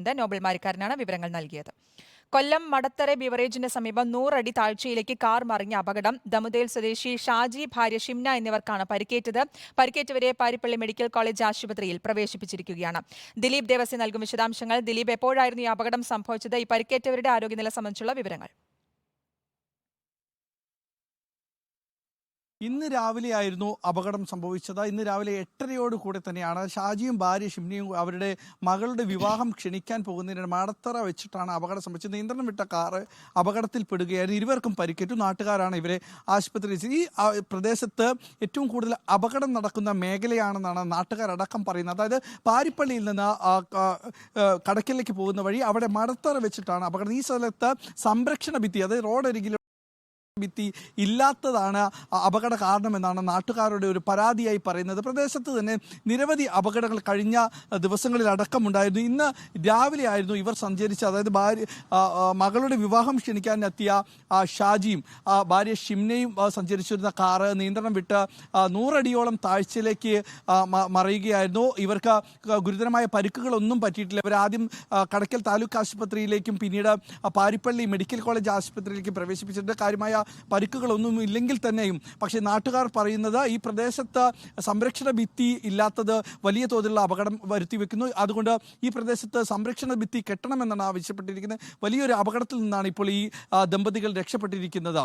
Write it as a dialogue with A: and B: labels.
A: President Nobel മാരിക്കാരനാണ് വിവരങ്ങൾ നൽകിയത്. കൊല്ലം മടത്തറ ബിവറേജിന് സമീപം 100 അടി താഴ്ചയിലേക്ക് കാർ മറിഞ്ഞ അപകടം. ദമുദേൽ സ്വദേശി ഷാജി, ഭാര്യ ഷിംന എന്നിവർക്കാണ് പരിക്കേറ്റത്. പരിക്കേറ്റവരെ പാരിപ്പള്ളി മെഡിക്കൽ കോളേജ് ആശുപത്രിയിൽ പ്രവേശിപ്പിച്ചിരിക്കുകയാണ്. ദിലീപ് ദേവസി നൽകും വിശദാംശങ്ങൾ. ദിലീപ്, എപ്പോഴായിരുന്നു ഈ അപകടം സംഭവിച്ചത്? ഈ പരിക്കേറ്റവരുടെ ആരോഗ്യനില സംബന്ധിച്ചുള്ള വിവരങ്ങൾ.
B: ഇന്ന് രാവിലെയായിരുന്നു അപകടം സംഭവിച്ചത്. ഇന്ന് രാവിലെ 8:30 കൂടെ തന്നെയാണ് ഷാജിയും ഭാര്യ ഷിംനയും അവരുടെ മകളുടെ വിവാഹം ക്ഷണിക്കാൻ പോകുന്നതിന് മടത്തറ വെച്ചിട്ടാണ് അപകടം സംഭവിച്ചത്. നിയന്ത്രണം വിട്ട കാറ് അപകടത്തിൽപ്പെടുകയായിരുന്നു. ഇരുവർക്കും പരിക്കേറ്റു. നാട്ടുകാരാണ് ഇവരെ ആശുപത്രിയിൽ. ഈ പ്രദേശത്ത് ഏറ്റവും കൂടുതൽ അപകടം നടക്കുന്ന മേഖലയാണെന്നാണ് നാട്ടുകാരടക്കം പറയുന്നത്. അതായത് പാരിപ്പള്ളിയിൽ നിന്ന് കടക്കലിലേക്ക് പോകുന്ന വഴി അവിടെ മടത്തറ വെച്ചിട്ടാണ് അപകടം. ഈ സ്ഥലത്ത് സംരക്ഷണ ഭിത്തി, അതായത് റോഡരികിൽ ഭിത്തി ഇല്ലാത്തതാണ് അപകട കാരണമെന്നാണ് നാട്ടുകാരുടെ ഒരു പരാതിയായി പറയുന്നത്. പ്രദേശത്ത് തന്നെ നിരവധി അപകടങ്ങൾ കഴിഞ്ഞ ദിവസങ്ങളിൽ അടക്കമുണ്ടായിരുന്നു. ഇന്ന് രാവിലെ ആയിരുന്നു ഇവർ സഞ്ചരിച്ച, അതായത് മകളുടെ വിവാഹം ക്ഷണിക്കാനെത്തിയ ഷാജിയും ഭാര്യ ഷിംനയും സഞ്ചരിച്ചിരുന്ന കാറ് നിയന്ത്രണം വിട്ട് 100 അടിയോളം താഴ്ചയിലേക്ക് മറിയുകയായിരുന്നു. ഇവർക്ക് ഗുരുതരമായ പരിക്കുകളൊന്നും പറ്റിയിട്ടില്ല. ഇവർ ആദ്യം കടക്കൽ താലൂക്ക് ആശുപത്രിയിലേക്കും പിന്നീട് പാരിപ്പള്ളി മെഡിക്കൽ കോളേജ് ആശുപത്രിയിലേക്കും പ്രവേശിപ്പിച്ചിട്ടുണ്ട്. കാര്യമായ പരിക്കുകളൊന്നും ഇല്ലെങ്കിൽ തന്നെയും പക്ഷേ നാട്ടുകാർ പറയുന്നത് ഈ പ്രദേശത്ത് സംരക്ഷണ ഭിത്തി ഇല്ലാത്തത് വലിയ തോതിലുള്ള അപകടം വരുത്തിവെക്കുന്നു. അതുകൊണ്ട് ഈ പ്രദേശത്ത് സംരക്ഷണ ഭിത്തി കെട്ടണമെന്നാണ് ആവശ്യപ്പെട്ടിരിക്കുന്നത്. വലിയൊരു അപകടത്തിൽ നിന്നാണ് ഇപ്പോൾ ഈ ദമ്പതികൾ രക്ഷപ്പെട്ടിരിക്കുന്നത്.